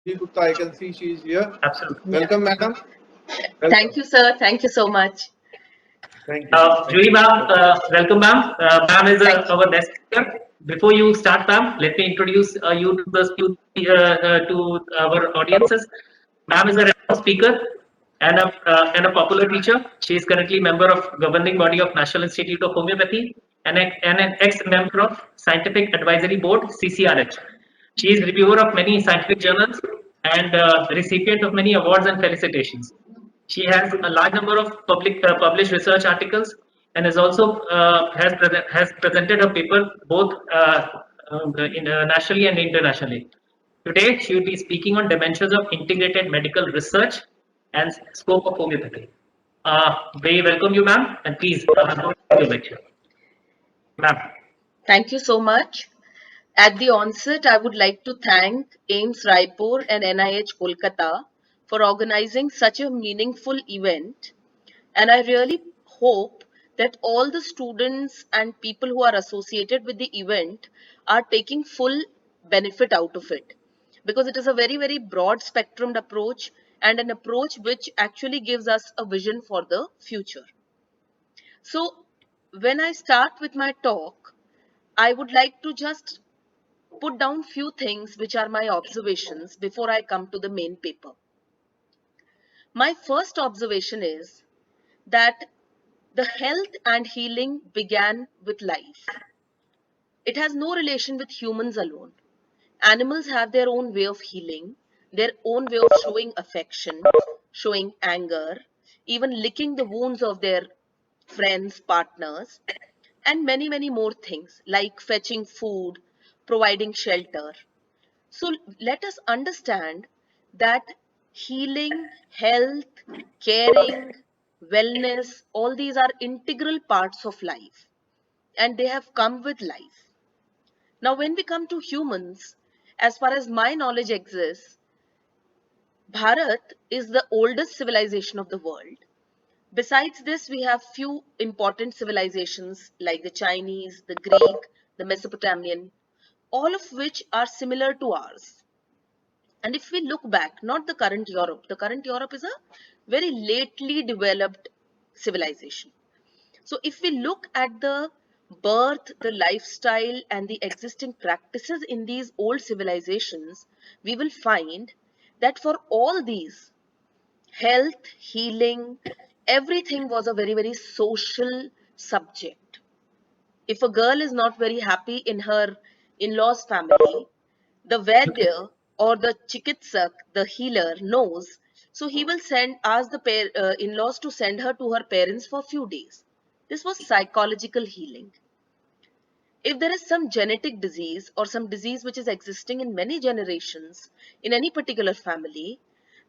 Gupta, I can see she is here. Absolutely. Welcome, madam. Thank you, sir. Thank you so much. Thank you. Julie ma'am, welcome ma'am. Ma'am is Thank you. our guest speaker. Before you start, ma'am, let me introduce you to our audiences. Ma'am is a renowned speaker and a popular teacher. She is currently member of governing body of National Institute of Homeopathy and an ex-member of Scientific Advisory Board (CCRH). She is reviewer of many scientific journals and recipient of many awards and felicitations. She has a large number of published research articles and has also has presented her paper both nationally and internationally. Today, she will be speaking on dimensions of integrated medical research and scope of homeopathy. We welcome you, ma'am, and please go ahead with your lecture, ma'am. Thank you so much. At the onset, I would like to thank AIMS Raipur and NIH Kolkata for organizing such a meaningful event. And I really hope that all the students and people who are associated with the event are taking full benefit out of it, because it is a very, very broad spectrum approach and an approach which actually gives us a vision for the future. So, when I start with my talk, I would like to just put down few things which are my observations before I come to the main paper. My first observation is that the health and healing began with life. It has no relation with humans alone. Animals have their own way of healing, their own way of showing affection, showing anger, even licking the wounds of their friends, partners, and many, many more things like fetching food, providing shelter. So let us understand that healing, health, caring, wellness, all these are integral parts of life and they have come with life. Now, when we come to humans, as far as my knowledge exists, Bharat is the oldest civilization of the world. Besides this, we have few important civilizations like the Chinese, the Greek, the Mesopotamian, all of which are similar to ours. And if we look back, not the current Europe is a very lately developed civilization. So if we look at the birth, the lifestyle, and the existing practices in these old civilizations, we will find that for all these, health, healing, everything was a very, very social subject. If a girl is not very happy in her in-laws family, the Vaidya or the Chikitsak, the healer, knows. So he will ask the in-laws to send her to her parents for a few days. This was psychological healing. If there is some genetic disease or some disease which is existing in many generations in any particular family,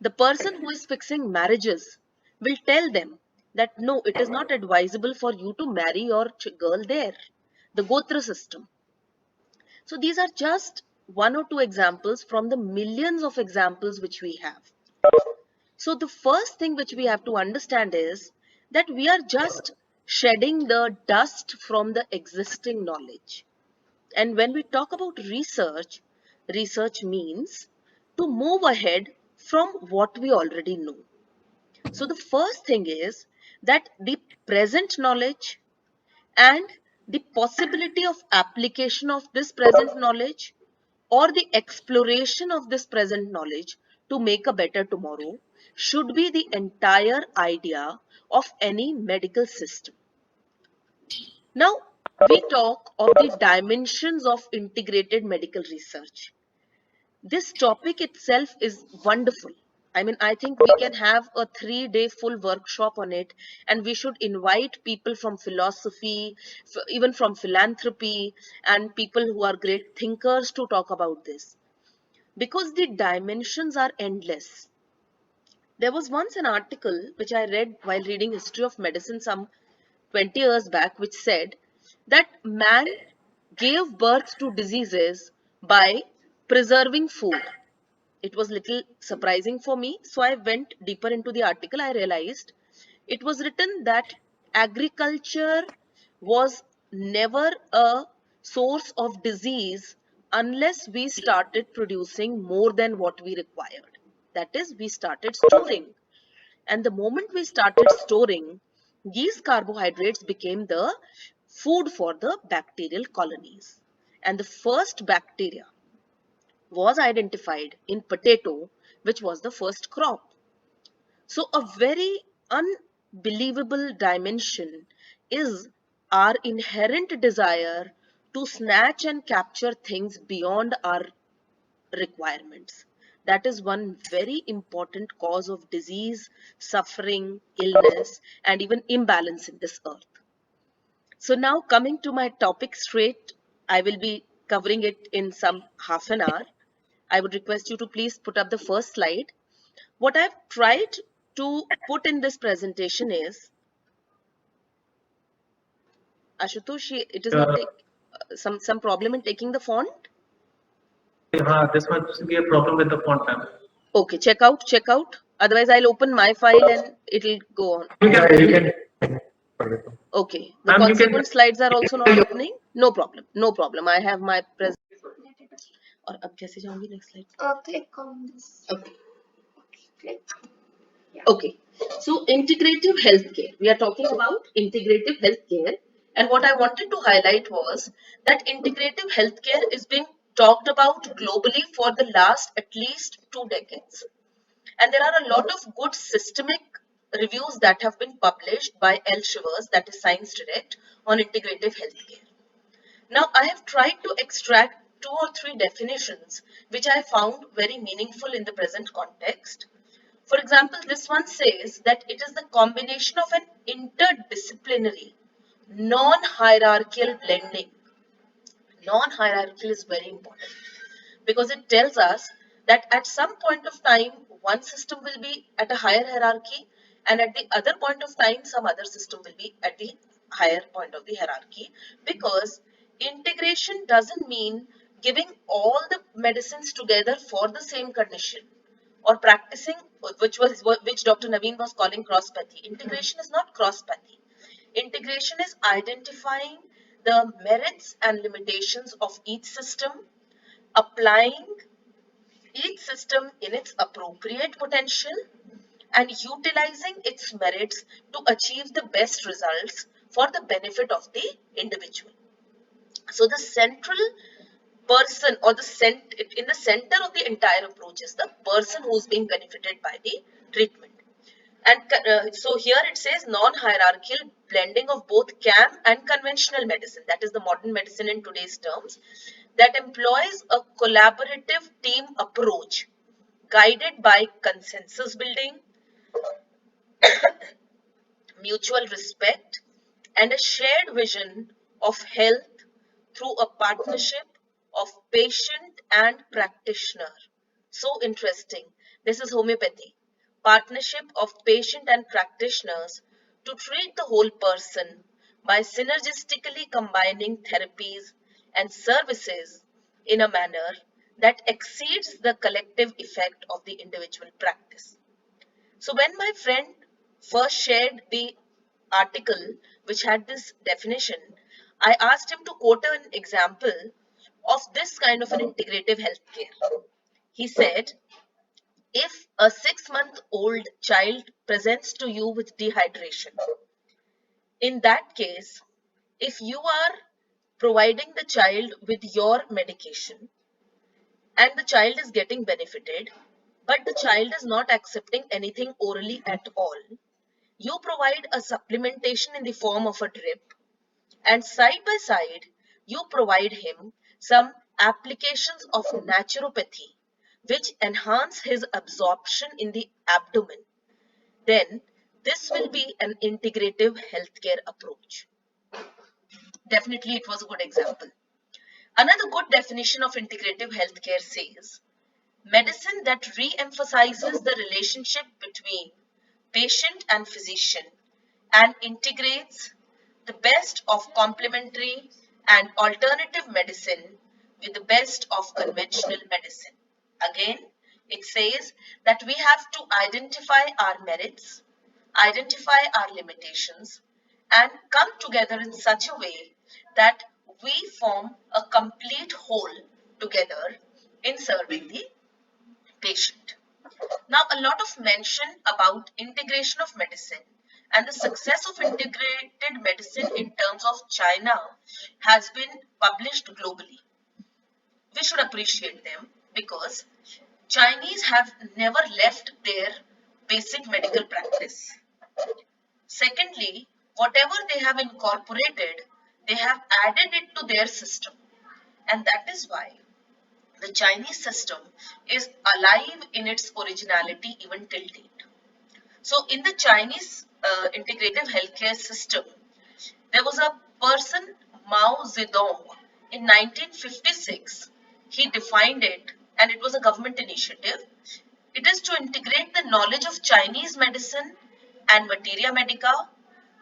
the person who is fixing marriages will tell them that no, it is not advisable for you to marry your girl there. The Gotra system. So these are just one or two examples from the millions of examples which we have. So the first thing which we have to understand is that we are just shedding the dust from the existing knowledge. And when we talk about research, research means to move ahead from what we already know. So the first thing is that the present knowledge and the possibility of application of this present knowledge or the exploration of this present knowledge to make a better tomorrow should be the entire idea of any medical system. Now, we talk of the dimensions of integrated medical research. This topic itself is wonderful. I mean, I think we can have a 3-day full workshop on it, and we should invite people from philosophy, even from philanthropy, and people who are great thinkers to talk about this because the dimensions are endless. There was once an article which I read while reading History of Medicine some 20 years back, which said that man gave birth to diseases by preserving food. It was little surprising for me, so I went deeper into the article. I realized it was written that agriculture was never a source of disease unless we started producing more than what we required. That is, we started storing. And the moment we started storing, these carbohydrates became the food for the bacterial colonies. And the first bacteria was identified in potato, which was the first crop. So, a very unbelievable dimension is our inherent desire to snatch and capture things beyond our requirements. That is one very important cause of disease, suffering, illness, and even imbalance in this earth. So, now coming to my topic straight, I will be covering it in some half an hour. I would request you to please put up the first slide. What I've tried to put in this presentation is, Ashutosh, it is not some problem in taking the font. This must be a problem with the font, ma'am. Okay, check out, check out. Otherwise, I'll open my file and it'll go on. You can. Okay, the Ma'am, you can. consequent slides are also not opening. No problem, no problem. I have my present. और अब कैसे जाऊंगी next slide? Click on this. Okay. Click. Okay, so integrative healthcare. We are talking about integrative healthcare, and what I wanted to highlight was that integrative healthcare is being talked about globally for the last at least 2 decades. And there are a lot of good systemic reviews that have been published by L. Shivers, that is Science Direct, on integrative healthcare. Now, I have tried to extract 2 or 3 definitions which I found very meaningful in the present context. For example, this one says that it is the combination of an interdisciplinary, non-hierarchical blending. Non-hierarchical is very important because it tells us that at some point of time, one system will be at a higher hierarchy, and at the other point of time, some other system will be at the higher point of the hierarchy, because integration doesn't mean giving all the medicines together for the same condition or practicing, which Dr. Naveen was calling cross-pathy. Integration is not cross-pathy. Integration is identifying the merits and limitations of each system, applying each system in its appropriate potential, and utilizing its merits to achieve the best results for the benefit of the individual. So the central person, or in the center of the entire approach is the person who's being benefited by the treatment. And so here it says non-hierarchical blending of both CAM and conventional medicine, that is the modern medicine in today's terms, that employs a collaborative team approach guided by consensus building, mutual respect, and a shared vision of health through a partnership of patient and practitioner. So interesting. This is homeopathy. Partnership of patient and practitioners to treat the whole person by synergistically combining therapies and services in a manner that exceeds the collective effect of the individual practice. So when my friend first shared the article which had this definition, I asked him to quote an example of this kind of an integrative healthcare. He said, if a 6-month-old child presents to you with dehydration, in that case, if you are providing the child with your medication and the child is getting benefited, but the child is not accepting anything orally at all, you provide a supplementation in the form of a drip, and side by side, you provide him some applications of naturopathy which enhance his absorption in the abdomen. Then this will be an integrative healthcare approach. Definitely, it was a good example. Another good definition of integrative healthcare says, medicine that re-emphasizes the relationship between patient and physician and integrates the best of complementary and alternative medicine with the best of conventional medicine. Again, it says that we have to identify our merits, identify our limitations, and come together in such a way that we form a complete whole together. lot of mention about integration of medicine, and the success of integrated medicine in terms of China has been published globally. We should appreciate them because Chinese have never left their basic medical practice. Secondly, whatever they have incorporated, they have added it to their system, and that is why the Chinese system is alive in its originality even till date. So in the Chinese integrative healthcare system, there was a person, Mao Zedong, in 1956. He defined it, and it was a government initiative. It is to integrate the knowledge of Chinese medicine and materia medica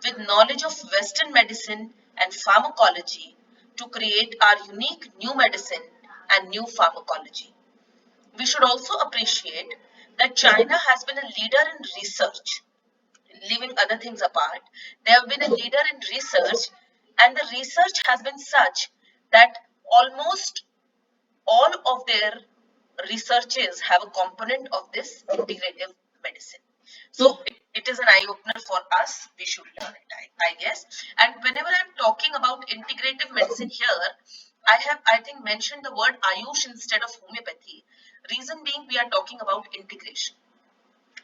with knowledge of Western medicine and pharmacology to create our unique new medicine and new pharmacology. We should also appreciate that China has been a leader in research. Leaving other things apart, they have been a leader in research, and the research has been such that almost all of their researches have a component of this integrative medicine. So it is an eye-opener for us. We should learn it, I guess. And whenever I'm talking about integrative medicine here, I think mentioned the word Ayush instead of homeopathy. Reason being, we are talking about integration.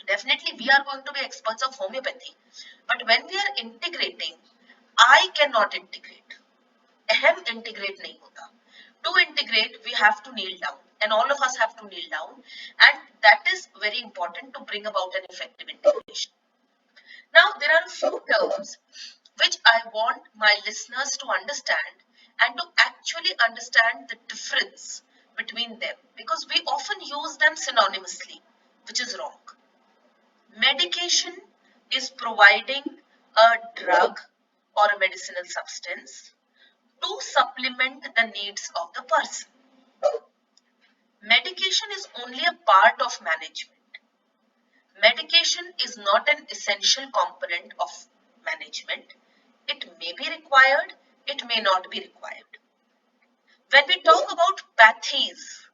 Definitely we are going to be experts of homeopathy, but when we are integrating, I cannot integrate. Ahem integrate nahi hota. To integrate, we have to kneel down, and all of us have to kneel down, and that is very important to bring about an effective integration. Now, there are a few terms which I want my listeners to understand and to actually understand the difference between them, because we often use them synonymously, which is wrong. Medication is providing a drug or a medicinal substance to supplement the needs of the person. Medication is only a part of management. Medication is not an essential component of management. It may be required, it may not be required. When we talk about pathies,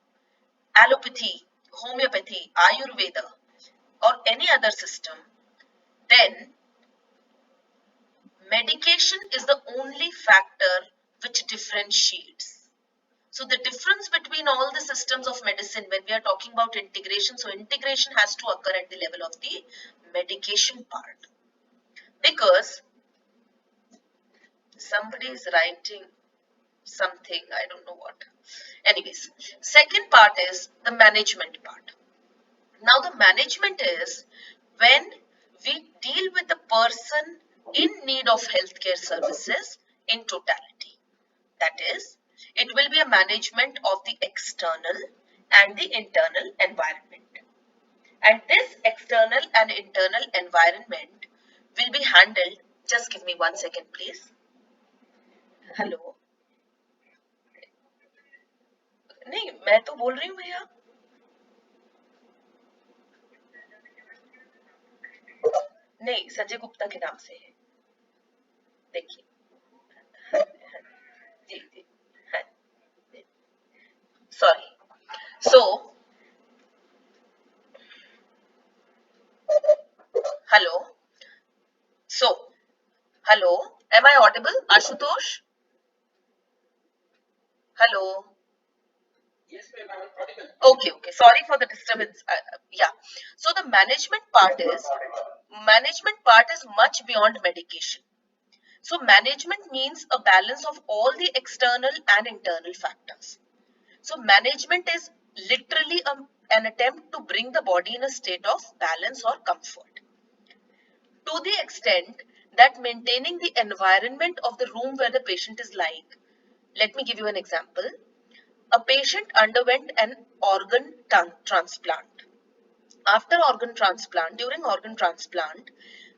allopathy, homeopathy, Ayurveda, or any other system, then medication is the only factor which differentiates. So the difference between all the systems of medicine, when we are talking about integration, so integration has to occur at the level of the medication part. Because somebody is writing something, I don't know what. Anyways, second part is the management part. Now the management is when we deal with the person in need of healthcare services in totality. That is, it will be a management of the external and the internal environment. And this external and internal environment will be handled. Just give me 1 second, please. Hello. नहीं, मैं तो बोल रही हूँ भैया. नहीं, संजय गुप्ता के नाम से है. देखिए. जी जी. Sorry. So, hello. So, hello. Am I audible, Ashutosh? Hello. Yes, ma'am, I'm audible. Okay. Sorry for the disturbance. Yeah. So the management part is much beyond medication. So management means a balance of all the external and internal factors. So management is literally an attempt to bring the body in a state of balance or comfort. To the extent that maintaining the environment of the room where the patient is lying. Let me give you an example. A patient underwent an organ transplant. After organ transplant, during organ transplant,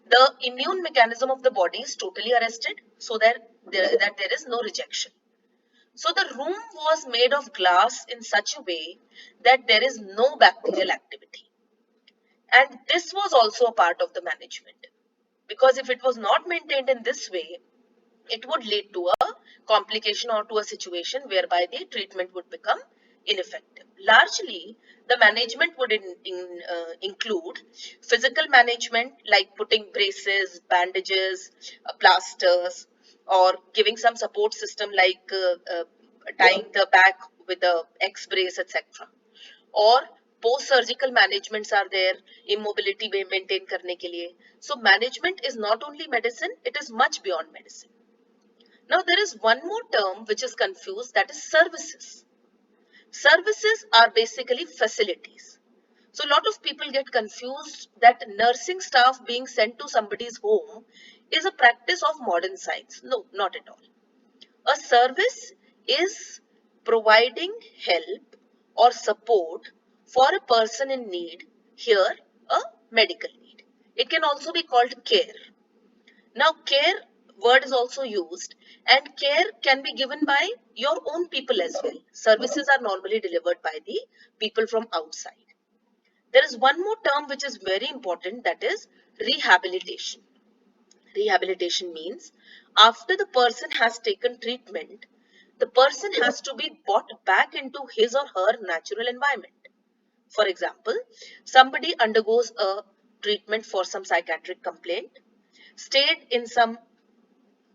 the immune mechanism of the body is totally arrested so that there is no rejection. So the room was made of glass in such a way that there is no bacterial activity. And this was also a part of the management. Because if it was not maintained in this way, it would lead to a complication or to a situation whereby the treatment would become ineffective. Largely, the management would include physical management like putting braces, bandages, plasters, or giving some support system like tying the back with a X brace, etc. Or post surgical managements are there, immobility maintain करने के लिए. So management is not only medicine, it is much beyond medicine. Now there is one more term which is confused, that is services. Services are basically facilities. So a lot of people get confused that nursing staff being sent to somebody's home is a practice of modern science. No, not at all. A service is providing help or support for a person in need, here a medical need. It can also be called care. Now care word is also used, and care can be given by your own people as well. Services are normally delivered by the people from outside. There is one more term which is very important, that is rehabilitation. Rehabilitation means after the person has taken treatment, the person has to be brought back into his or her natural environment. For example, somebody undergoes a treatment for some psychiatric complaint, stayed in some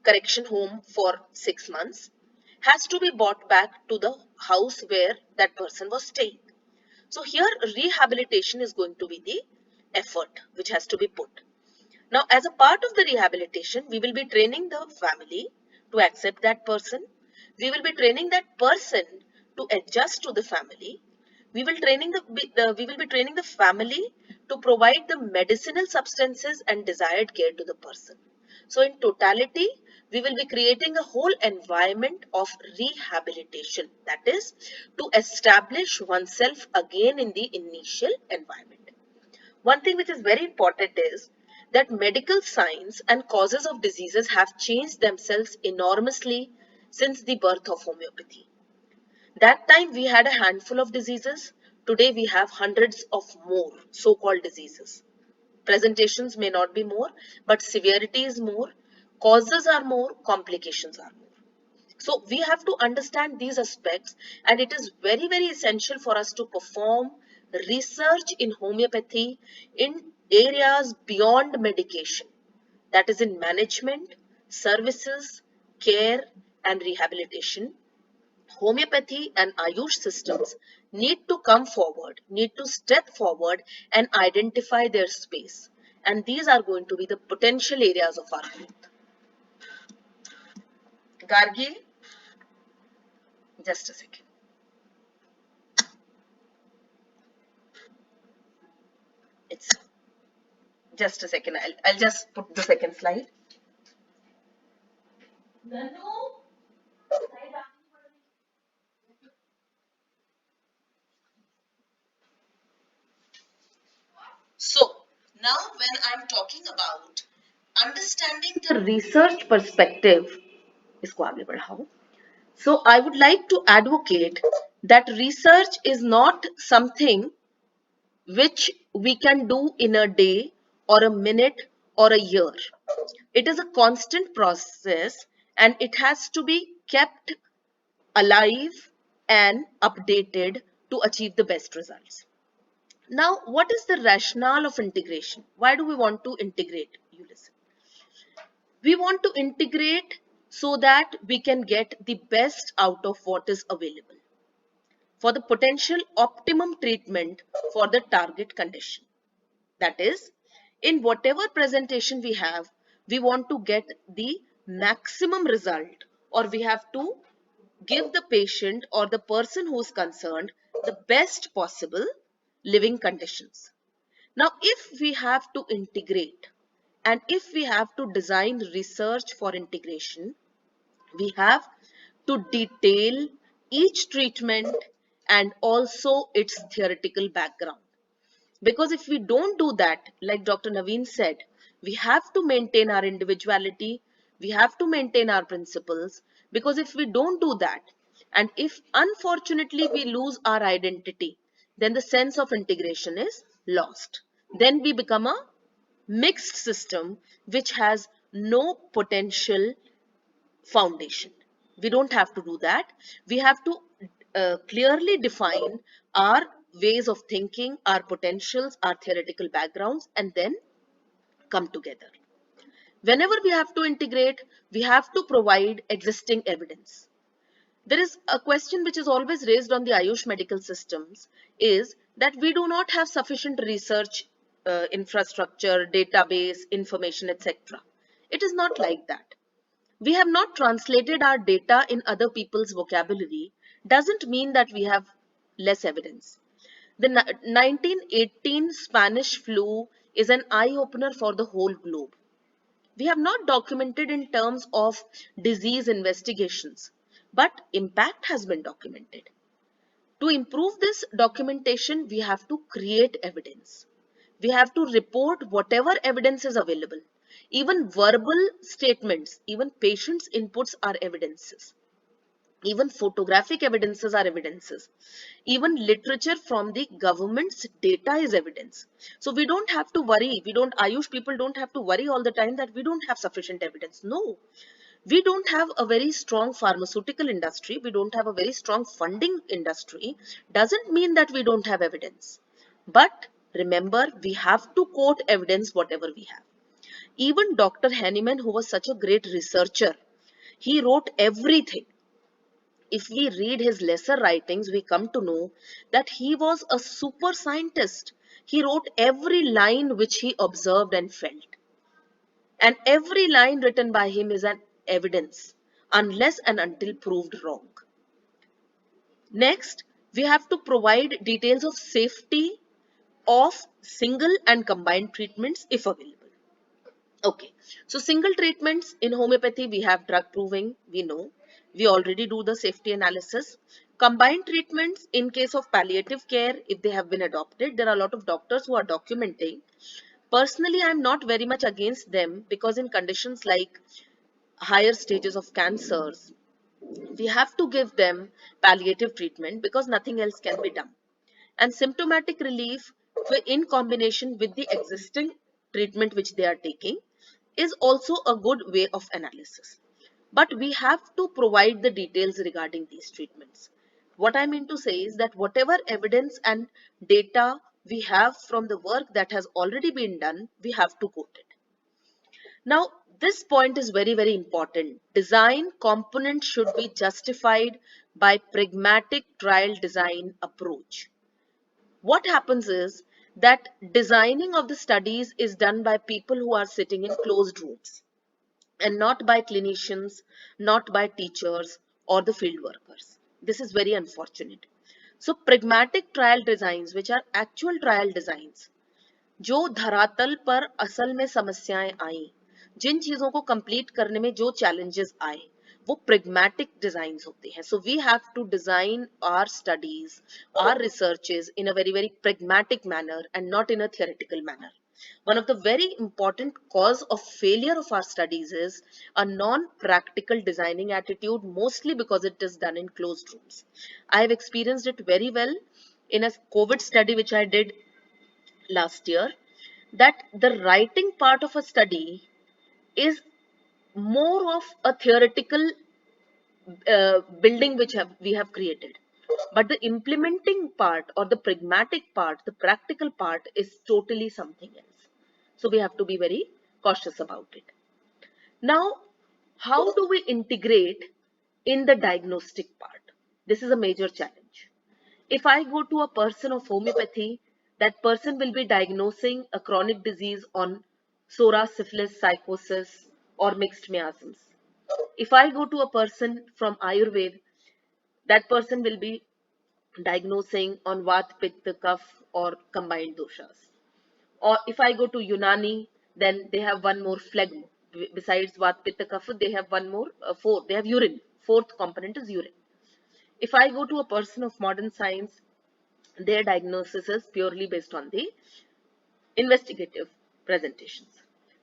correction home for 6 months, has to be brought back to the house where that person was staying. So here rehabilitation is going to be the effort which has to be put. Now, as a part of the rehabilitation, we will be training the family to accept that person. We will be training that person to adjust to the family. We will be training the family to provide the medicinal substances and desired care to the person. So in totality, we will be creating a whole environment of rehabilitation, that is to establish oneself again in the initial environment. One thing which is very important is that medical science and causes of diseases have changed themselves enormously since the birth of homeopathy. That time we had a handful of diseases. Today we have hundreds of more so-called diseases. Presentations may not be more, but severity is more, causes are more, complications are more. So we have to understand these aspects, and it is very, very essential for us to perform research in homeopathy in areas beyond medication, that is in management, services, care and rehabilitation. Homeopathy and Ayush systems need to come forward, need to step forward and identify their space. And these are going to be the potential areas of our growth. Gargi, just a second. It's just a second. I'll just put the second slide. So now when I'm talking about understanding the research perspective, इसको आगे बढ़ाओ. So I would like to advocate that research is not something which we can do in a day or a minute or a year. It is a constant process and it has to be kept alive and updated to achieve the best results. Now, what is the rationale of integration? Why do we want to integrate? You listen. We want to integrate so that we can get the best out of what is available for the potential optimum treatment for the target condition. That is, in whatever presentation we have, we want to get the maximum result, or we have to give the patient or the person who's concerned the best possible living conditions. Now, if we have to integrate and if we have to design research for integration, we have to detail each treatment and also its theoretical background. Because if we don't do that, like Dr. Naveen said, we have to maintain our individuality, we have to maintain our principles, because if we don't do that, and if unfortunately we lose our identity, then the sense of integration is lost. Then we become a mixed system which has no potential foundation. We don't have to do that. We have to clearly define our ways of thinking, our potentials, our theoretical backgrounds, and then come together. Whenever we have to integrate, we have to provide existing evidence. There is a question which is always raised on the Ayush medical systems is that we do not have sufficient research infrastructure, database, information, etc. It is not like that. We have not translated our data in other people's vocabulary doesn't mean that we have less evidence. The 1918 Spanish flu is an eye-opener for the whole globe. We have not documented in terms of disease investigations, but impact has been documented. To improve this documentation, we have to create evidence. We have to report whatever evidence is available. Even verbal statements, even patients' inputs are evidences. Even photographic evidences are evidences. Even literature from the government's data is evidence. So we don't have to worry. Ayush people don't have to worry all the time that we don't have sufficient evidence. No, we don't have a very strong pharmaceutical industry. We don't have a very strong funding industry. Doesn't mean that we don't have evidence. But remember, we have to quote evidence whatever we have. Even Dr. Hahnemann, who was such a great researcher, he wrote everything. If we read his lesser writings, we come to know that he was a super scientist. He wrote every line which he observed and felt. And every line written by him is an evidence, unless and until proved wrong. Next, we have to provide details of safety of single and combined treatments if available. Okay, so single treatments in homeopathy, we have drug proving, we know. We already do the safety analysis. Combined treatments in case of palliative care, if they have been adopted, there are a lot of doctors who are documenting. Personally, I am not very much against them because in conditions like higher stages of cancers, we have to give them palliative treatment because nothing else can be done. And symptomatic relief in combination with the existing treatment which they are taking is also a good way of analysis. But we have to provide the details regarding these treatments. What I mean to say is that whatever evidence and data we have from the work that has already been done, we have to quote it. Now, this point is very, very important. Design components should be justified by pragmatic trial design approach. What happens is that designing of the studies is done by people who are sitting in closed rooms and not by clinicians, not by teachers or the field workers. This is very unfortunate. So pragmatic trial designs, which are actual trial designs, जो धरातल पर असल में समस्याएं आई, जिन चीजों को complete करने में जो चैलेंजेस आए, वो pragmatic designs होते हैं. So we have to design our studies, our researches in a very, very pragmatic manner and not in a theoretical manner. One of the very important cause of failure of our studies is a non-practical designing attitude, mostly because it is done in closed rooms. I have experienced it very well in a COVID study which I did last year, that the writing part of a study is more of a theoretical building which we have created, but the implementing part or the pragmatic part, the practical part is totally something else. So we have to be very cautious about it. Now, how do we integrate in the diagnostic part? This is a major challenge. If I go to a person of homeopathy, that person will be diagnosing a chronic disease on psora, syphilis, psychosis, or mixed miasms. If I go to a person from Ayurveda, that person will be diagnosing on Vat, Pitta, Kapha, or combined doshas. Or if I go to Unani, then they have one more phlegm. Besides Vat, Pitta, Kapha, they have one more, they have urine. Fourth component is urine. If I go to a person of modern science, their diagnosis is purely based on the investigative presentations.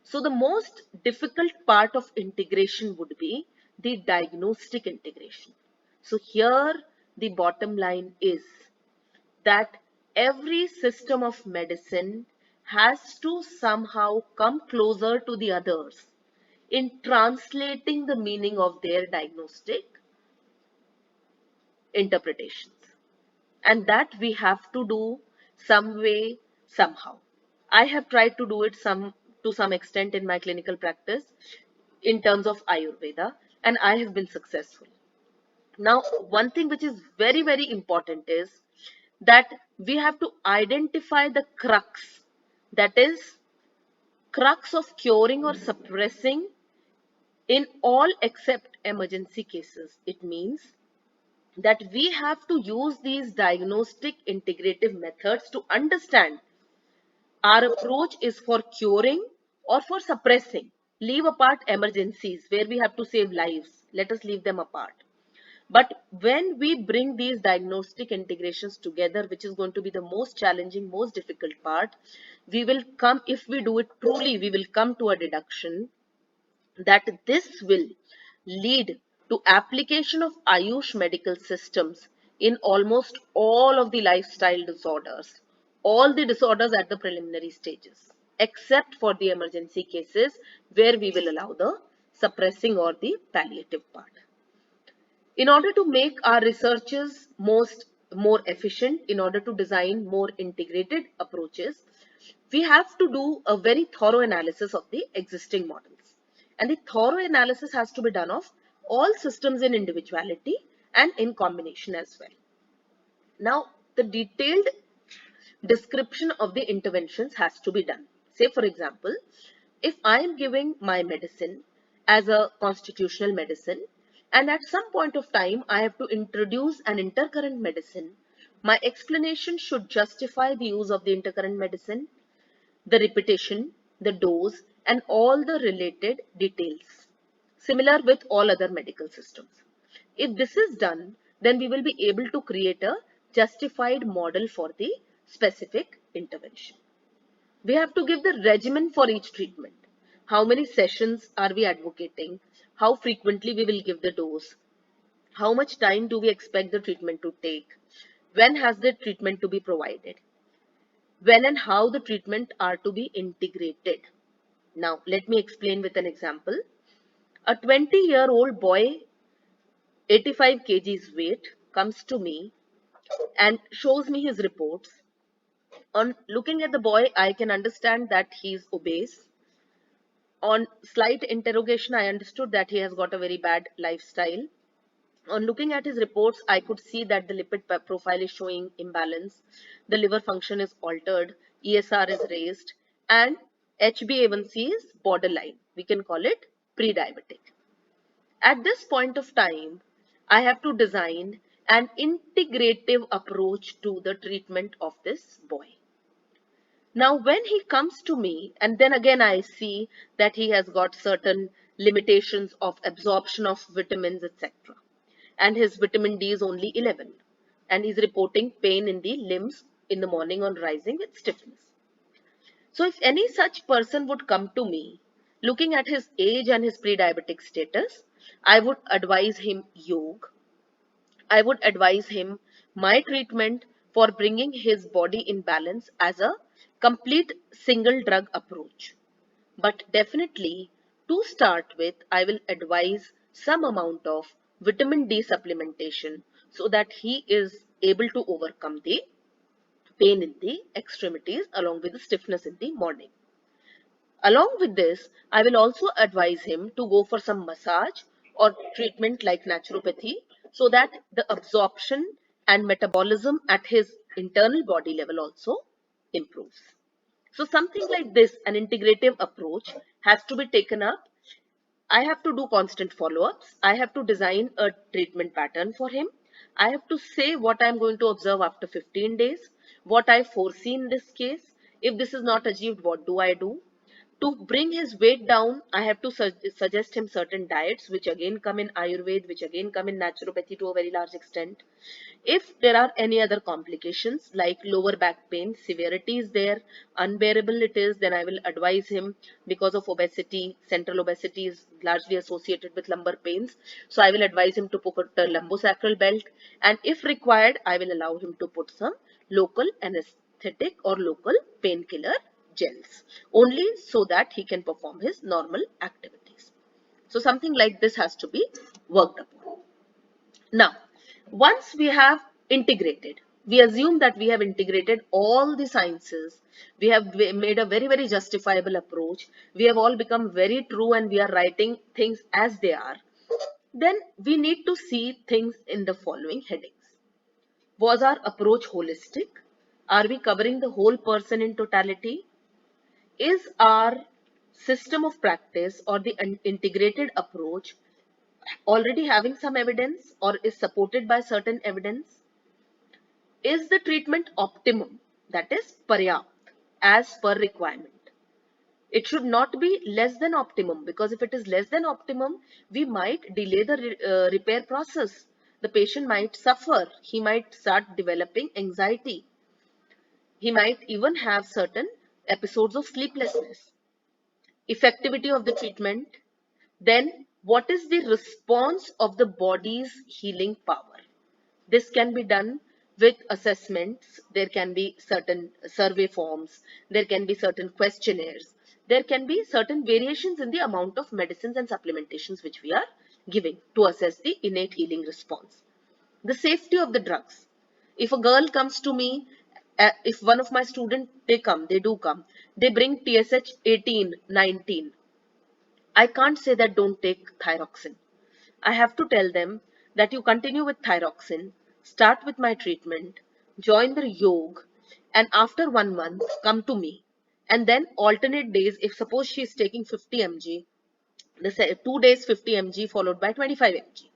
So the most difficult part of integration would be the diagnostic integration. So here the bottom line is that every system of medicine has to somehow come closer to the others in translating the meaning of their diagnostic interpretations. And that we have to do some way, somehow. I have tried to do it to some extent in my clinical practice in terms of Ayurveda, and I have been successful. Now, one thing which is very, very important is that we have to identify the crux, that is, crux of curing or suppressing in all except emergency cases. It means that we have to use these diagnostic integrative methods to understand our approach is for curing or for suppressing. Leave apart emergencies where we have to save lives. Let us leave them apart. But when we bring these diagnostic integrations together, which is going to be the most challenging, most difficult part, we will come, if we do it truly, we will come to a deduction that this will lead to application of Ayush medical systems in almost all of the lifestyle disorders, all the disorders at the preliminary stages, except for the emergency cases where we will allow the suppressing or the palliative part. In order to make our researches more efficient, in order to design more integrated approaches, we have to do a very thorough analysis of the existing models. And the thorough analysis has to be done of all systems in individuality and in combination as well. Now, the detailed description of the interventions has to be done. Say, for example, if I am giving my medicine as a constitutional medicine, and at some point of time I have to introduce an intercurrent medicine, my explanation should justify the use of the intercurrent medicine, the repetition, the dose, and all the related details, similar with all other medical systems. If this is done, then we will be able to create a justified model for the specific intervention. We have to give the regimen for each treatment. How many sessions are we advocating? How frequently we will give the dose? How much time do we expect the treatment to take? When has the treatment to be provided? When and how the treatment are to be integrated. Now, let me explain with an example. A 20-year-old boy, 85 kgs weight, comes to me and shows me his reports. On looking at the boy, I can understand that he is obese. On slight interrogation, I understood that he has got a very bad lifestyle. On looking at his reports, I could see that the lipid profile is showing imbalance, the liver function is altered, ESR is raised, and HbA1c is borderline. We can call it pre-diabetic. At this point of time, I have to design an integrative approach to the treatment of this boy. Now, when he comes to me, and then again I see that he has got certain limitations of absorption of vitamins, etc. And his vitamin D is only 11. And he's reporting pain in the limbs in the morning on rising with stiffness. So if any such person would come to me, looking at his age and his pre-diabetic status, I would advise him yoga. I would advise him my treatment for bringing his body in balance as a complete single drug approach. But definitely, to start with, I will advise some amount of vitamin D supplementation so that he is able to overcome the pain in the extremities along with the stiffness in the morning. Along with this, I will also advise him to go for some massage or treatment like naturopathy so that the absorption and metabolism at his internal body level also improves. So something like this, an integrative approach has to be taken up. I have to do constant follow-ups. I have to design a treatment pattern for him. I have to say what I'm going to observe after 15 days, what I foresee in this case. If this is not achieved, what do I do? To bring his weight down, I have to suggest him certain diets, which again come in Ayurveda, which again come in naturopathy to a very large extent. If there are any other complications like lower back pain, severity is there, unbearable it is, then I will advise him because of obesity. Central obesity is largely associated with lumbar pains. So I will advise him to put a lumbosacral belt, and if required, I will allow him to put some local anesthetic or local painkiller gels, only so that he can perform his normal activities. So something like this has to be worked upon. Now, Once we have integrated, we assume that we have integrated all the sciences, we have made a very, very justifiable approach, we have all become very true and we are writing things as they are, then we need to see things in the following headings. Was our approach holistic? Are we covering the whole person in totality? Is our system of practice or the integrated approach already having some evidence or is supported by certain evidence? Is the treatment optimum, that is paryapt, as per requirement? It should not be less than optimum, because if it is less than optimum, we might delay the repair process. The patient might suffer, he might start developing anxiety, he might even have certain episodes of sleeplessness. Effectivity of the treatment, then what is the response of the body's healing power? This can be done with assessments. There can be certain survey forms, there can be certain questionnaires, there can be certain variations in the amount of medicines and supplementations which we are giving to assess the innate healing response. The safety of the drugs. If a girl comes to me, if one of my students, they do come, they bring TSH 18, 19. I can't say that don't take thyroxine. I have to tell them that you continue with thyroxine, start with my treatment, join the yoga, and after 1 month, come to me. And then alternate days, if suppose she is taking 50 mg, 2 days 50 mg followed by 25 mg.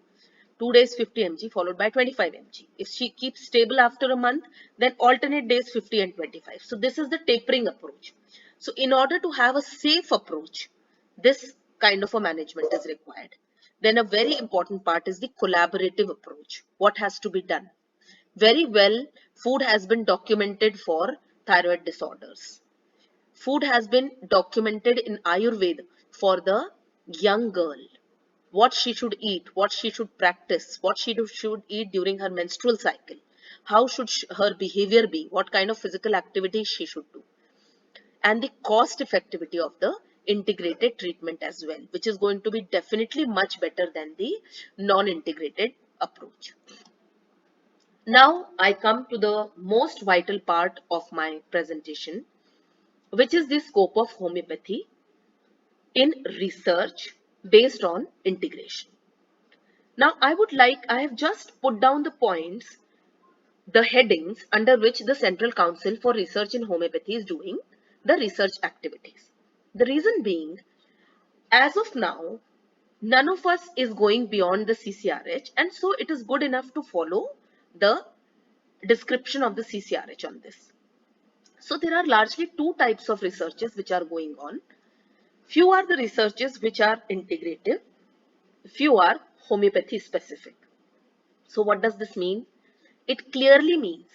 2 days 50 mg followed by 25 mg. If she keeps stable after a month, then alternate days 50 and 25. So this is the tapering approach. So in order to have a safe approach, this kind of a management is required. Then a very important part is the collaborative approach. What has to be done? Very well, food has been documented for thyroid disorders. Food has been documented in Ayurveda for the young girl. What she should eat, what she should practice, what she should eat during her menstrual cycle, how should her behavior be, what kind of physical activities she should do, and the cost effectivity of the integrated treatment as well, which is going to be definitely much better than the non-integrated approach. Now I come to the most vital part of my presentation, which is the scope of homeopathy in research based on integration. Now I have just put down the points, the headings under which the Central Council for Research in Homeopathy is doing the research activities. The reason being, as of now, none of us is going beyond the CCRH, and so it is good enough to follow the description of the CCRH on this. So there are largely two types of researches which are going on. Few are the researches which are integrative, few are homeopathy specific. So what does this mean? It clearly means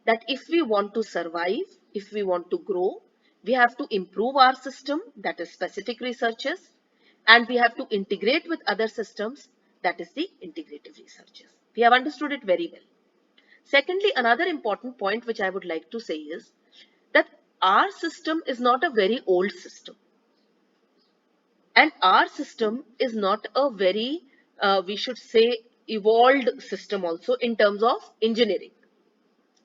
that if we want to survive, if we want to grow, we have to improve our system, that is specific researches, and we have to integrate with other systems, that is the integrative researches. We have understood it very well. Secondly, another important point which I would like to say is that our system is not a very old system. And our system is not a very, we should say, evolved system also in terms of engineering,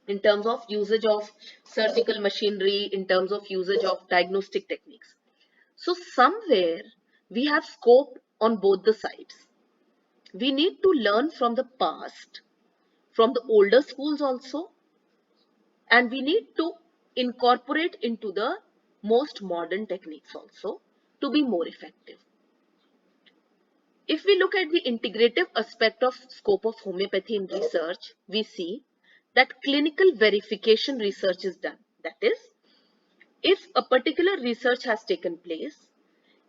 in terms of usage of surgical machinery, in terms of usage of diagnostic techniques. So somewhere we have scope on both the sides. We need to learn from the past, from the older schools also, and we need to incorporate into the most modern techniques also to be more effective. If we look at the integrative aspect of scope of homeopathy in research, we see that clinical verification research is done. That is, if a particular research has taken place,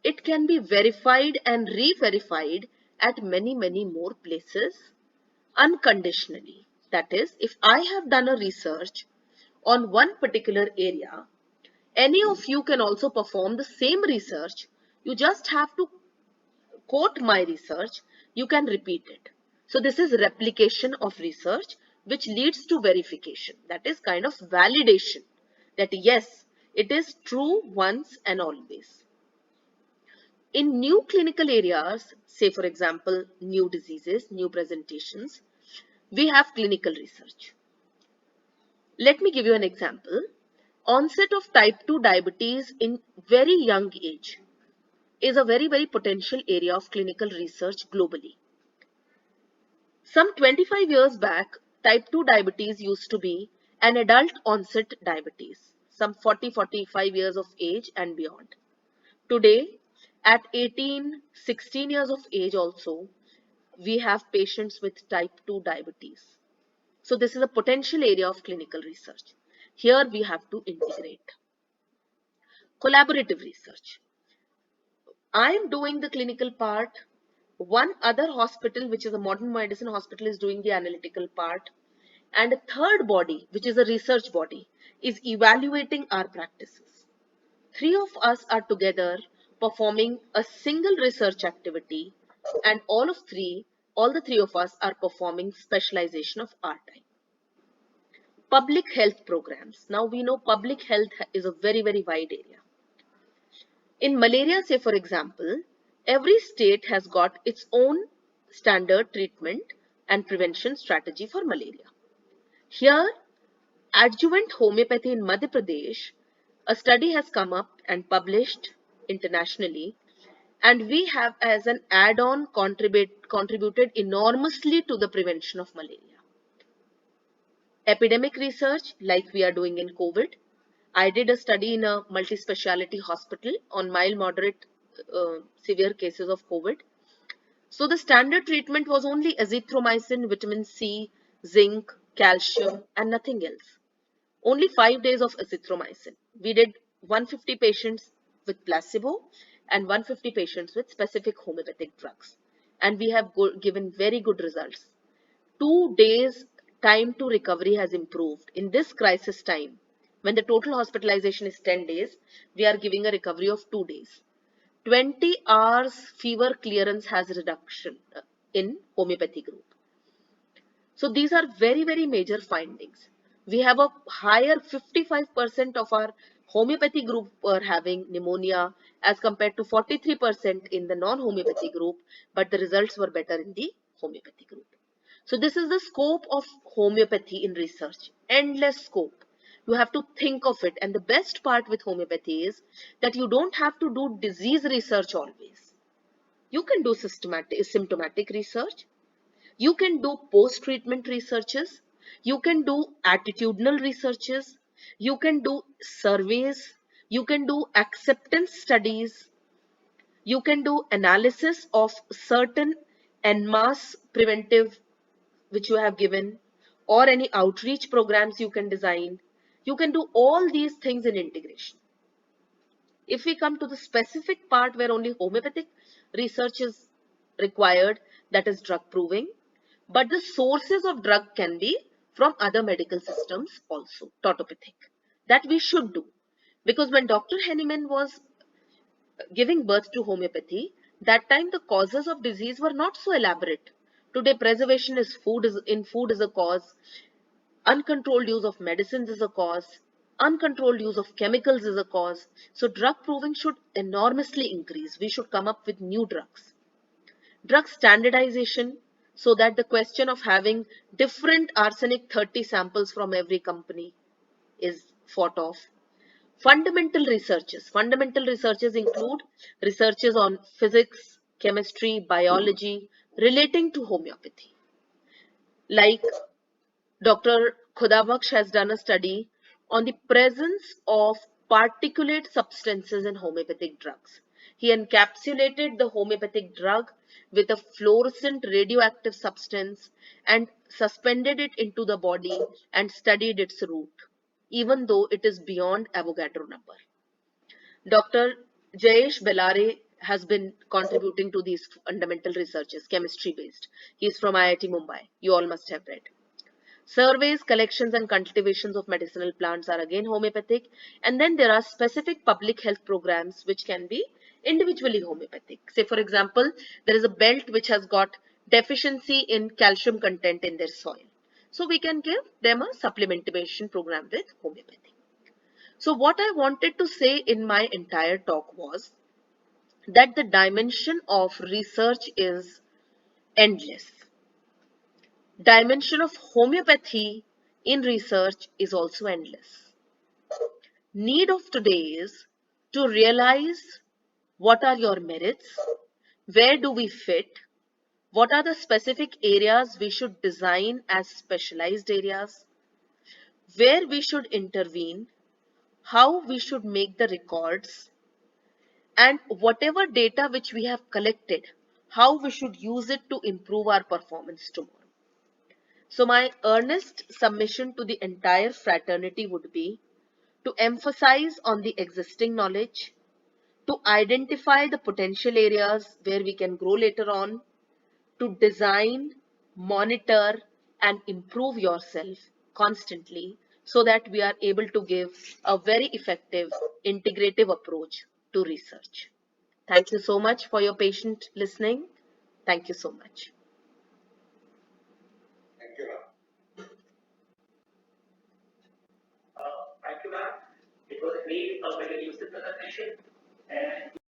it can be verified and re-verified at many, many more places unconditionally. That is, if I have done a research on one particular area, any of you can also perform the same research. You just have to quote my research, you can repeat it. So this is replication of research, which leads to verification. That is kind of validation that yes, it is true once and always. In new clinical areas, say for example, new diseases, new presentations, we have clinical research. Let me give you an example. Onset of type 2 diabetes in very young age is a very potential area of clinical research globally. Some 25 years back, type 2 diabetes used to be an adult onset diabetes, some 40-45 years of age and beyond. Today, at 18-16 years of age also, we have patients with type 2 diabetes. So this is a potential area of clinical research. Here we have to integrate collaborative research. I am doing the clinical part. One other hospital, which is a modern medicine hospital, is doing the analytical part. And a third body, which is a research body, is evaluating our practices. Three of us are together performing a single research activity, and all the three of us are performing specialization of our time. Public health programs. Now we know public health is a very wide area. In malaria, say for example, every state has got its own standard treatment and prevention strategy for malaria. Here, adjuvant homeopathy in Madhya Pradesh, a study has come up and published internationally, and we have as an add-on contributed enormously to the prevention of malaria. Epidemic research, like we are doing in COVID. I did a study in a multi-speciality hospital on mild, moderate, severe cases of COVID. So the standard treatment was only azithromycin, vitamin C, zinc, calcium, and nothing else. Only 5 days of azithromycin. We did 150 patients with placebo and 150 patients with specific homeopathic drugs. And we have given very good results. 2 days time to recovery has improved. In this crisis time, when the total hospitalization is 10 days, we are giving a recovery of 2 days. 20 hours fever clearance has reduction in homeopathy group. So these are very major findings. We have a higher 55% of our homeopathy group were having pneumonia as compared to 43% in the non-homeopathy group, but the results were better in the homeopathy group. So this is the scope of homeopathy in research, endless scope. You have to think of it, and the best part with homeopathy is that you don't have to do disease research always. You can do symptomatic research. You can do post-treatment researches. You can do attitudinal researches. You can do surveys. You can do acceptance studies. You can do analysis of certain en masse preventive which you have given, or any outreach programs you can design. You can do all these things in integration. If we come to the specific part where only homeopathic research is required, that is drug proving, but the sources of drug can be from other medical systems also, tautopathic. That we should do. Because when Dr. Henneman was giving birth to homeopathy, that time the causes of disease were not so elaborate. Today, preservation in food is a cause. Uncontrolled use of medicines is a cause. Uncontrolled use of chemicals is a cause. So drug proving should enormously increase. We should come up with new drugs. Drug standardization, so that the question of having different arsenic 30 samples from every company is fought off. Fundamental researches. Fundamental researches include researches on physics, chemistry, biology relating to homeopathy. Like Dr. Khudabaksh has done a study on the presence of particulate substances in homeopathic drugs. He encapsulated the homeopathic drug with a fluorescent radioactive substance and suspended it into the body and studied its route, even though it is beyond Avogadro number. Dr. Jayesh Bellare has been contributing to these fundamental researches, chemistry based. He is from IIT Mumbai. You all must have read. Surveys, collections and cultivations of medicinal plants are again homeopathic. And then there are specific public health programs which can be individually homeopathic. Say for example, there is a belt which has got deficiency in calcium content in their soil. So we can give them a supplementation program with homeopathy. So what I wanted to say in my entire talk was that the dimension of research is endless. Dimension of homeopathy in research is also endless. Need of today is to realize what are your merits, where do we fit, what are the specific areas we should design as specialized areas, where we should intervene, how we should make the records, and whatever data which we have collected, how we should use it to improve our performance tomorrow. So my earnest submission to the entire fraternity would be to emphasize on the existing knowledge, to identify the potential areas where we can grow later on, to design, monitor, and improve yourself constantly so that we are able to give a very effective integrative approach to research. Thank you so much for your patient listening. Thank you so much. Thank you, ma'am. It was a great, very useful